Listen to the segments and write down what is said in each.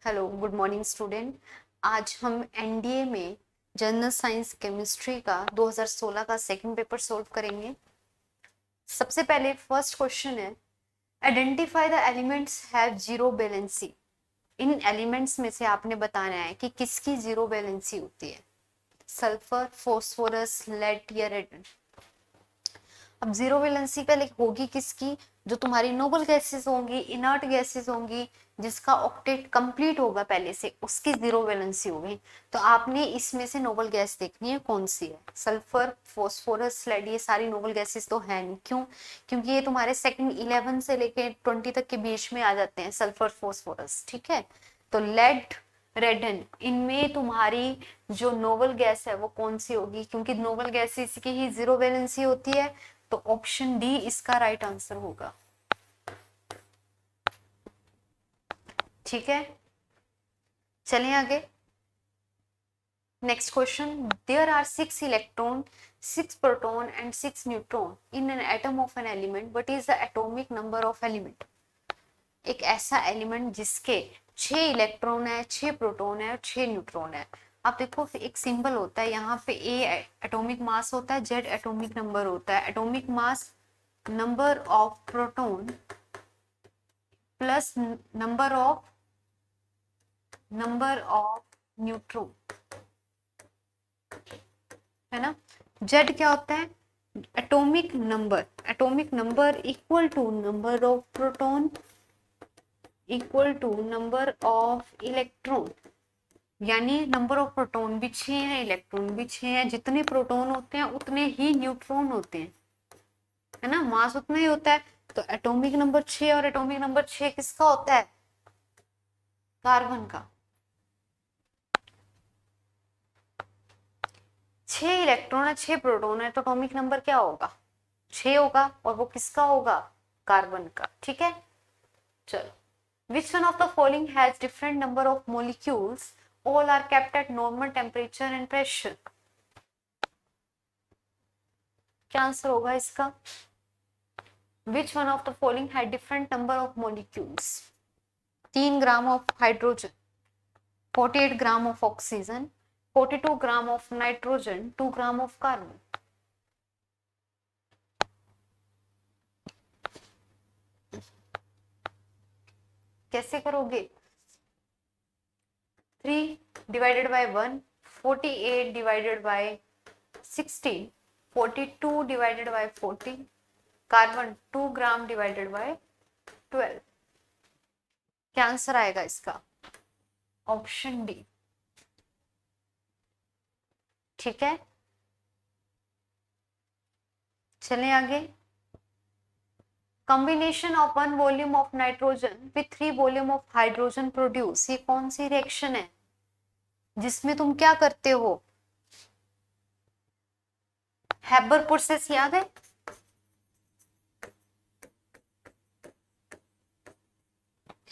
Hello, good morning student. आज हम NDA में जनरल साइंस केमिस्ट्री का 2016 का सेकंड पेपर सॉल्व करेंगे। सबसे पहले फर्स्ट क्वेश्चन है, identify the elements have zero valency. In elements में से आपने बताना है कि किसकी जीरो वैलेंसी होती है, सल्फर, फॉस्फोरस, लेड या रेडन। अब जीरो वैलेंसी पहले होगी किसकी, जो तुम्हारी नोबल गैसेस होंगी, इनर्ट गैसेस होंगी, जिसका ऑक्टेट कंप्लीट होगा पहले से, उसकी जीरो वैलेंसी होगी। तो आपने इसमें से नोबल गैस देखनी है कौन सी है। सल्फर, फॉस्फोरस, लेड, ये सारी नोबल गैसेस तो है नहीं। क्यों? क्योंकि ये तुम्हारे सेकंड 11 से लेके 20 तक के बीच में आ जाते हैं सल्फर, फॉस्फोरस। ठीक है, तो लेड, रेडन, इनमें तुम्हारी जो नोबल गैस है वो कौन सी होगी, क्योंकि नोबल गैसेस की ही जीरो वैलेंसी होती है। तो ऑप्शन डी इसका राइट आंसर होगा। ठीक है, चलें आगे। Next question, there are 6 electron, 6 proton and 6 neutron in an atom of an element, what is the atomic number of element. एक ऐसा एलिमेंट जिसके 6 इलेक्ट्रॉन है, 6 प्रोटॉन है और 6 न्यूट्रॉन है। आप देखो एक सिंबल होता है यहाँ पे, ए एटॉमिक मास होता है, जेड एटॉमिक नंबर होता है। Atomic mass number of proton plus number of neutron, है ना। जेड क्या होता है, atomic number. Atomic number equal to number of proton equal to number of electron, यानी नंबर ऑफ प्रोटॉन भी 6 है, इलेक्ट्रॉन भी 6 है। जितने प्रोटॉन होते हैं उतने ही न्यूट्रॉन होते हैं, है ना। मास उतना ही होता है। तो एटॉमिक नंबर 6 और एटॉमिक नंबर 6 किसका होता है, कार्बन का। 6 इलेक्ट्रॉन है, 6 प्रोटॉन है, तो एटॉमिक नंबर क्या होगा, 6 होगा, और वो किसका होगा, कार्बन का। ठीक है, चलो। Which one of the following has different number of molecules? All are kept at normal temperature and pressure. क्या आंसर होगा इसका? Which one of the following had different number of molecules? 3 gram of hydrogen, 48 gram of oxygen, 42 gram of nitrogen, 2 gram of carbon. कैसे करोगे? 3 divided by 1, 48 divided by 16, 42 divided by 40, carbon 2 gram divided by 12। क्या answer आएगा इसका? Option D. ठीक है, चलें आगे। Combination of 1 volume of nitrogen with 3 volume of hydrogen produce, ये कौन सी रिएक्शन है जिसमें तुम क्या करते हो, हैबर प्रोसेस याद है?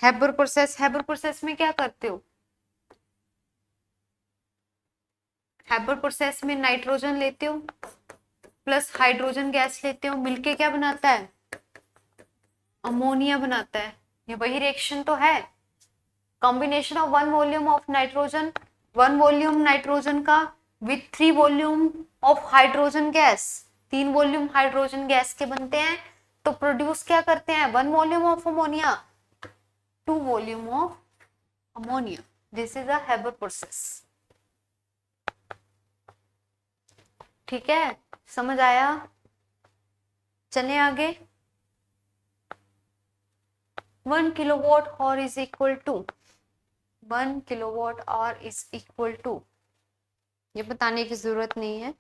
हैबर प्रोसेस में क्या करते हो, हैबर प्रोसेस में नाइट्रोजन लेते हो प्लस हाइड्रोजन गैस लेते हो, मिलके क्या बनाता है, अमोनिया बनाता है। ये वही रिएक्शन तो है। Combination of 1 volume of nitrogen, 1 volume nitrogen का with 3 volume of hydrogen gas, 3 volume hydrogen gas के बनते हैं। तो प्रोड्यूस क्या करते हैं, 1 volume of ammonia, 2 volume of ammonia. This is a Haber process. ठीक है, समझ आया? चले आगे। 1 kilowatt hour is equal to, 1 kilowatt hour is equal to, ये बताने की जरूरत नहीं है।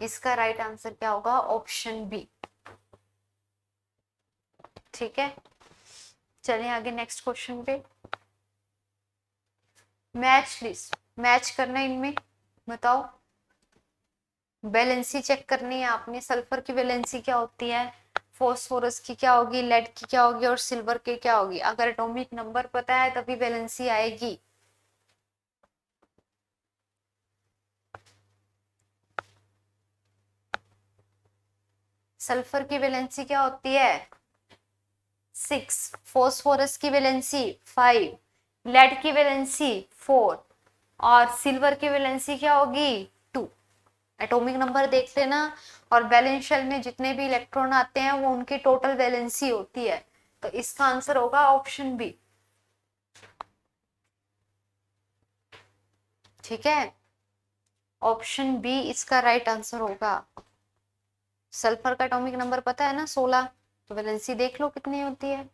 इसका राइट आंसर क्या होगा, ऑप्शन बी। ठीक है, चलिए आगे नेक्स्ट क्वेश्चन पे। मैच लिस्ट, मैच करना इनमें, बताओ। वैलेंसी चेक करनी है आपने। सल्फर की वैलेंसी क्या होती है, फॉस्फोरस की क्या होगी, लेड की क्या होगी और सिल्वर की क्या होगी। अगर एटॉमिक नंबर पता है तभी वैलेंसी आएगी। सल्फर की वैलेंसी क्या होती है 6, फॉस्फोरस की वैलेंसी 5, लेड की वैलेंसी 4 और सिल्वर की वैलेंसी क्या होगी 2। एटॉमिक नंबर देख लेना और वैलेंस शेल में जितने भी इलेक्ट्रॉन आते हैं वो उनकी टोटल वैलेंसी होती है। तो इसका आंसर होगा ऑप्शन बी। ठीक है, ऑप्शन बी इसका राइट आंसर होगा। सल्फर का एटॉमिक नंबर पता है ना 16, तो वैलेंसी देख लो कितनी होती है।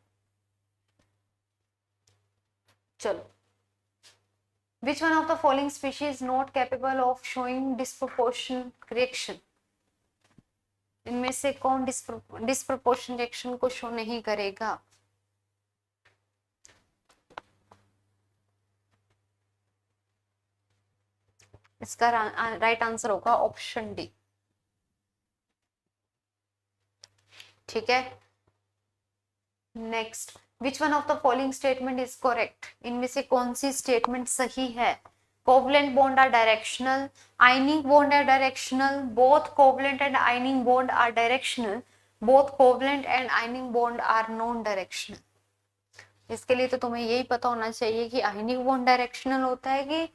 चलो, which one of the following species not capable of showing disproportion reaction? इनमें से कौन डिस्प्रपोर्शन रिएक्शन को शो नहीं करेगा? इसका राइट आंसर होगा ऑप्शन डी। ठीक है, next, which one of the following statement is correct? इनमें से कौन सी स्टेटमेंट सही है? Covalent bond are directional, ionic bond are directional, both covalent and ionic bond are directional, both covalent and ionic bond are non directional. इसके लिए तो तुम्हें यही पता होना चाहिए कि आयनिक बॉन्ड डायरेक्शनल होता है कि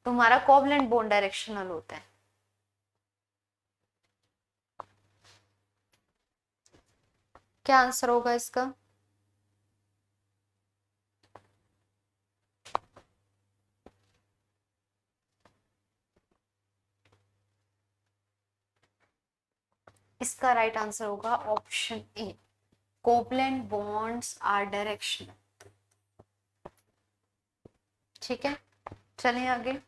तुम्हारा कोवलेंट बॉन्ड डायरेक्शनल होता है। क्या आंसर होगा इसका? इसका राइट आंसर होगा option A, covalent bonds are directional. ठीक है, चलिए आगे।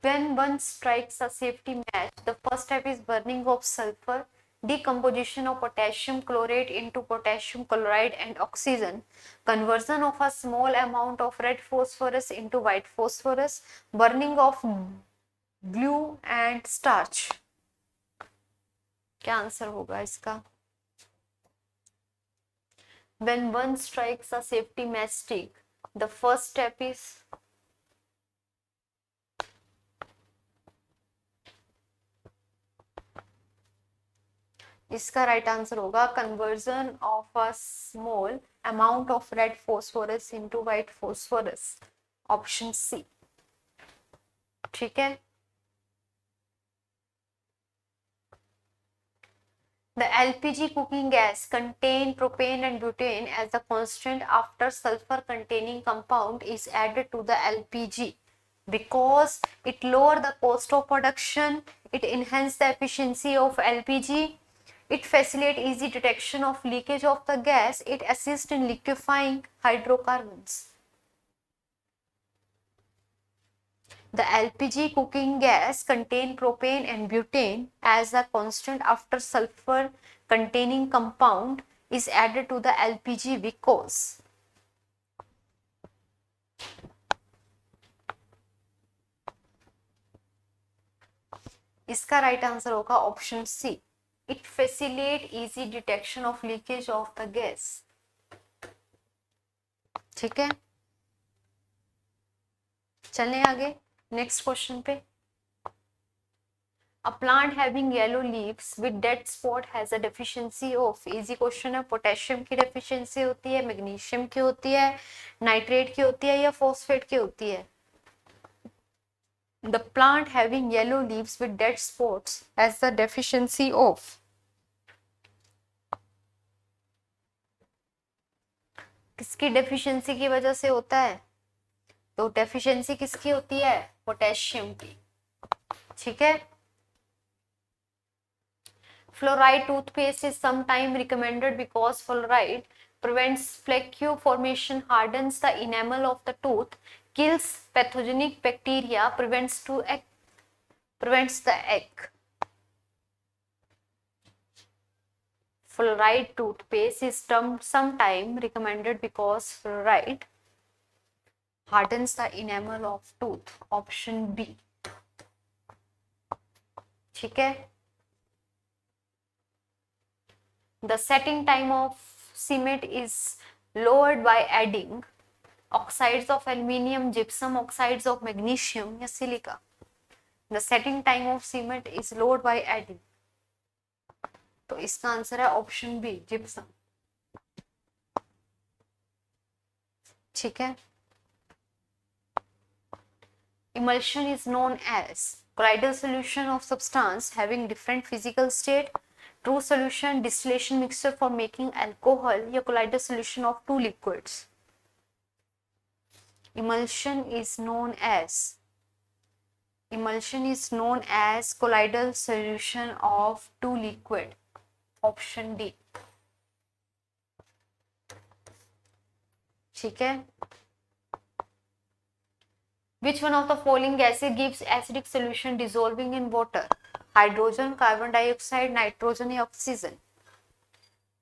When one strikes a safety match, the first step is burning of sulfur, decomposition of potassium chlorate into potassium chloride and oxygen, conversion of a small amount of red phosphorus into white phosphorus, burning of glue and starch। क्या answer होगा इसका? When one strikes a safety matchstick, the first step is इसका right answer होगा conversion of a small amount of red phosphorus into white phosphorus, option C. ठीक है, the LPG cooking gas contain propane and butane as a constant after sulfur containing compound is added to the LPG because it lower the cost of production, it enhance the efficiency of LPG, it facilitate easy detection of leakage of the gas, it assist in liquefying hydrocarbons। The LPG cooking gas contain propane and butane as a constant after sulfur containing compound is added to the LPG because इसका right answer होगा option C, it facilitate easy detection of leakage of the gas। ठीक है, चलें आगे next question पे। A plant having yellow leaves with dead spot has a deficiency of, easy question है, potassium की deficiency होती है, मैग्नीशियम की होती है, नाइट्रेट की होती है या फॉस्फेट की होती है? The plant having yellow leaves with dead spots has the deficiency of, किसकी डेफिशिएंसी की वजह से होता है? तो डेफिशिएंसी किसकी होती है? पोटेशियम की। ठीक है, fluoride toothpaste is sometimes recommended because fluoride prevents plaque formation, hardens the enamel of the tooth, kills pathogenic bacteria, prevents the egg। Fluoride toothpaste is sometimes recommended because fluoride hardens the enamel of tooth, option B. ठीक है, the setting time of cement is lowered by adding oxides of aluminium, gypsum, oxides of magnesium या silica. The setting time of cement is load by adding. तो इसका आंसर है option B, gypsum. ठीक है। Emulsion is known as colloidal solution of substance having different physical state, true solution, distillation mixture for making alcohol, या colloidal solution of two liquids. Emulsion is known as colloidal solution of two liquid. Option D. ठीक है। Which one of the following gases gives acidic solution dissolving in water? Hydrogen, carbon dioxide, nitrogen या oxygen?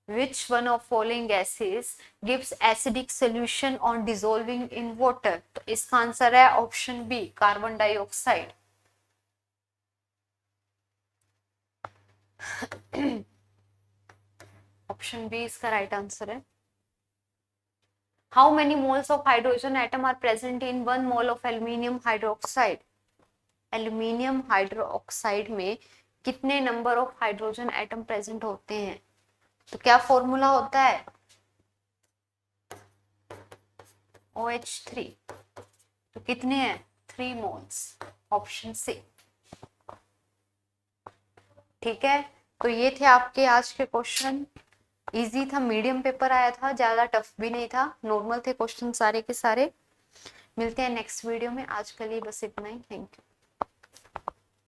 Which one of following gases gives acidic solution on dissolving in water? तो इसका आंसर है option B, carbon dioxide. Option B इसका right answer है। How many moles of hydrogen atom are present in 1 mole of aluminium hydroxide? Aluminium hydroxide में कितने number of hydrogen atom present होते हैं? तो क्या फॉर्मूला होता है? OH3। तो कितने हैं? 3 मोल्स। Option C. ठीक है। तो ये थे आपके आज के क्वेश्चन। इजी था, मीडियम पेपर आया था, ज्यादा टफ भी नहीं था, नॉर्मल थे क्वेश्चन सारे के सारे। मिलते हैं नेक्स्ट वीडियो में। आज के लिए बस इतना ही। Thank you.